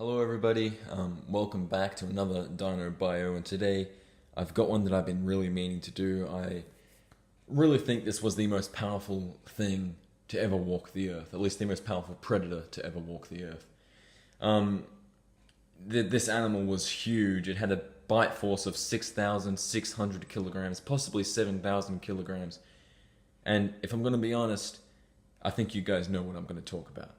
Hello everybody, welcome back to another Dino Bio, and today I've got one that I've been really meaning to do. I really think this was the most powerful thing to ever walk the earth, at least the most powerful predator to ever walk the earth. This animal was huge. It had a bite force of 6,600 kilograms, possibly 7,000 kilograms, and if I'm going to be honest, I think you guys know what I'm going to talk about.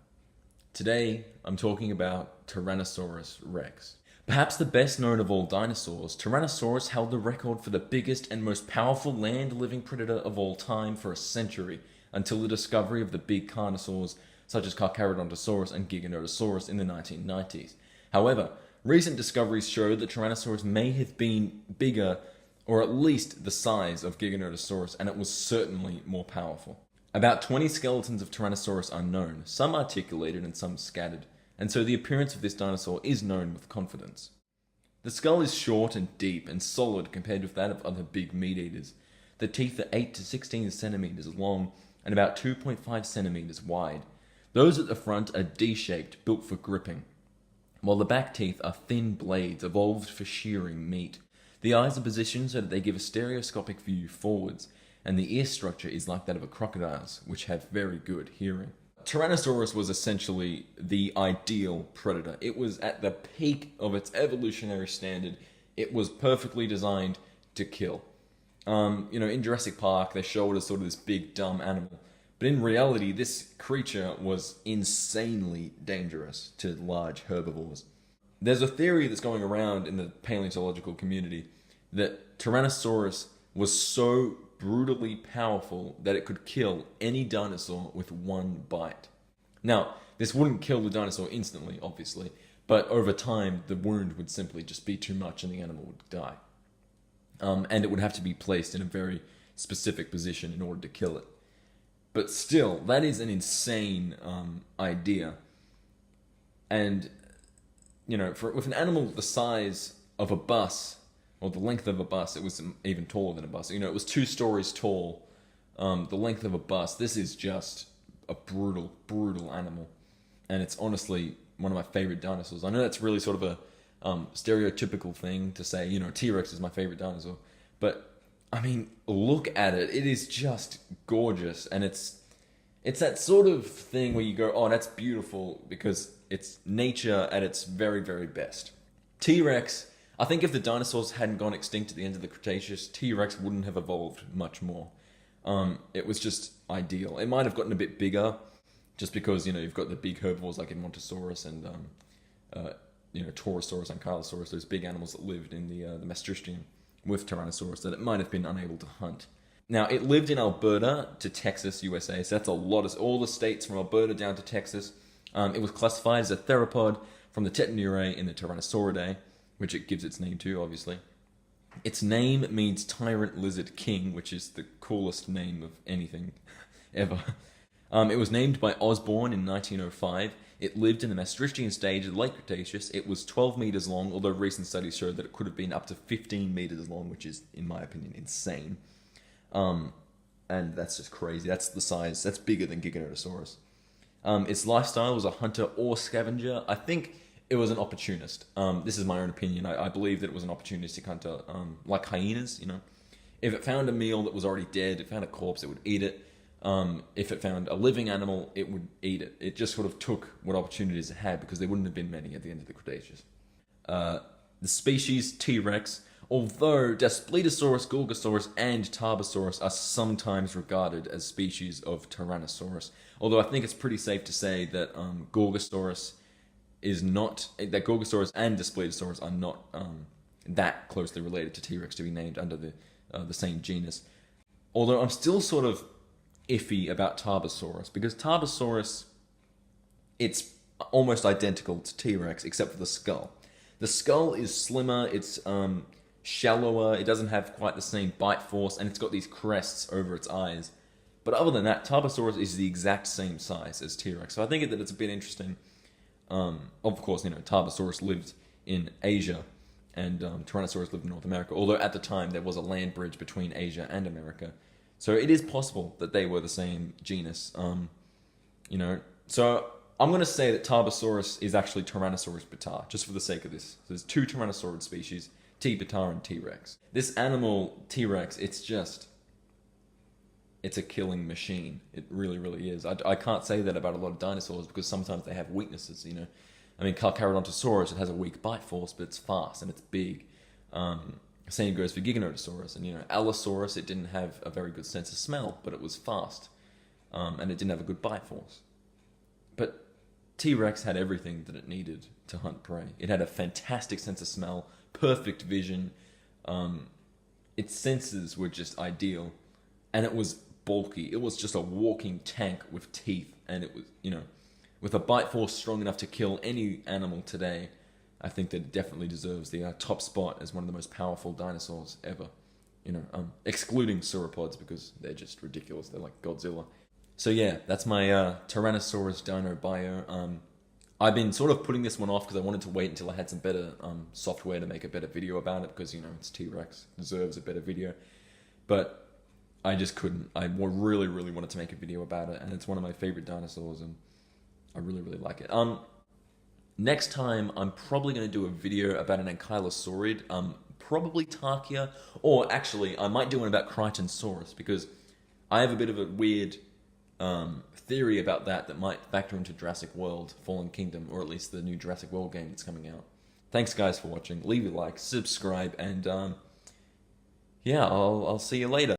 Today, I'm talking about Tyrannosaurus rex. Perhaps the best known of all dinosaurs, Tyrannosaurus held the record for the biggest and most powerful land-living predator of all time for a century, until the discovery of the big carnosaurs such as Carcharodontosaurus and Giganotosaurus in the 1990s. However, recent discoveries show that Tyrannosaurus may have been bigger, or at least the size of Giganotosaurus, and it was certainly more powerful. About 20 skeletons of Tyrannosaurus are known, some articulated and some scattered, and so the appearance of this dinosaur is known with confidence. The skull is short and deep and solid compared with that of other big meat-eaters. The teeth are 8 to 16 centimeters long and about 2.5 centimeters wide. Those at the front are D-shaped, built for gripping, while the back teeth are thin blades evolved for shearing meat. The eyes are positioned so that they give a stereoscopic view forwards, and the ear structure is like that of a crocodile's, which have very good hearing. Tyrannosaurus was essentially the ideal predator. It was at the peak of its evolutionary standard. It was perfectly designed to kill. In Jurassic Park, they show it as sort of this big, dumb animal. But in reality, this creature was insanely dangerous to large herbivores. There's a theory that's going around in the paleontological community that Tyrannosaurus was so brutally powerful that it could kill any dinosaur with one bite. Now, this wouldn't kill the dinosaur instantly, obviously, but over time, the wound would simply just be too much and the animal would die. And it would have to be placed in a very specific position in order to kill it. But still, that is an insane idea. And, with an animal the size of a bus, or the length of a bus, it was even taller than a bus. It was 2 stories tall. The length of a bus. This is just a brutal, brutal animal. And it's honestly one of my favorite dinosaurs. I know that's really sort of a stereotypical thing to say, T-Rex is my favorite dinosaur. But, look at it. It is just gorgeous. And it's that sort of thing where you go, oh, that's beautiful, because it's nature at its very, very best. T-Rex, I think if the dinosaurs hadn't gone extinct at the end of the Cretaceous, T-Rex wouldn't have evolved much more. It was just ideal. It might have gotten a bit bigger, just because, you've got the big herbivores like Edmontosaurus and, Torosaurus and Ankylosaurus, those big animals that lived in the Maastrichtium with Tyrannosaurus that it might have been unable to hunt. Now, it lived in Alberta to Texas, USA, so that's a lot of all the states from Alberta down to Texas. It was classified as a theropod from the Tetanurae in the Tyrannosauridae, which it gives its name to, obviously. Its name means Tyrant Lizard King, which is the coolest name of anything ever. It was named by Osborn in 1905. It lived in the Maastrichtian stage of the late Cretaceous. It was 12 meters long, although recent studies showed that it could have been up to 15 meters long, which is, in my opinion, insane. And that's just crazy. That's the size. That's bigger than Giganotosaurus. Its lifestyle was a hunter or scavenger. I think it was an opportunist. This is my own opinion. I believe that it was an opportunistic hunter, like hyenas, If it found a meal that was already dead, it found a corpse, it would eat it. If it found a living animal, it would eat it. It just sort of took what opportunities it had, because there wouldn't have been many at the end of the Cretaceous. The species T-Rex, although Daspletosaurus, Gorgosaurus, and Tarbosaurus are sometimes regarded as species of Tyrannosaurus, although I think it's pretty safe to say that Gorgosaurus and Daspletosaurus are not that closely related to T-Rex to be named under the same genus. Although I'm still sort of iffy about Tarbosaurus, because Tarbosaurus, it's almost identical to T-Rex except for the skull. The skull is slimmer, it's shallower, it doesn't have quite the same bite force, and it's got these crests over its eyes. But other than that, Tarbosaurus is the exact same size as T-Rex, so I think that it's a bit interesting. Of course, Tarbosaurus lived in Asia, and Tyrannosaurus lived in North America, although at the time there was a land bridge between Asia and America. So it is possible that they were the same genus. So I'm going to say that Tarbosaurus is actually Tyrannosaurus bataar, just for the sake of this. So there's two Tyrannosaurid species, T. bataar and T. rex. This animal, T. rex, it's a killing machine. It really, really is. I can't say that about a lot of dinosaurs because sometimes they have weaknesses, you know. I mean, Carcharodontosaurus, it has a weak bite force, but it's fast and it's big. Same goes for Giganotosaurus. And, you know, Allosaurus, it didn't have a very good sense of smell, but it was fast. And it didn't have a good bite force. But T-Rex had everything that it needed to hunt prey. It had a fantastic sense of smell, perfect vision. Its senses were just ideal. And it was bulky. It was just a walking tank with teeth. And it was, you know, with a bite force strong enough to kill any animal today, I think that it definitely deserves the top spot as one of the most powerful dinosaurs ever. You know, excluding sauropods because they're just ridiculous. They're like Godzilla. So yeah, that's my Tyrannosaurus Dino bio. I've been sort of putting this one off because I wanted to wait until I had some better software to make a better video about it because, you know, it's T-Rex, deserves a better video. But I just couldn't. I really, really wanted to make a video about it, and it's one of my favorite dinosaurs, and I really, really like it. Next time, I'm probably going to do a video about an ankylosaurid, probably Tarkia, or actually, I might do one about Crichtonsaurus, because I have a bit of a weird theory about that might factor into Jurassic World Fallen Kingdom, or at least the new Jurassic World game that's coming out. Thanks guys for watching, leave a like, subscribe, and yeah, I'll see you later.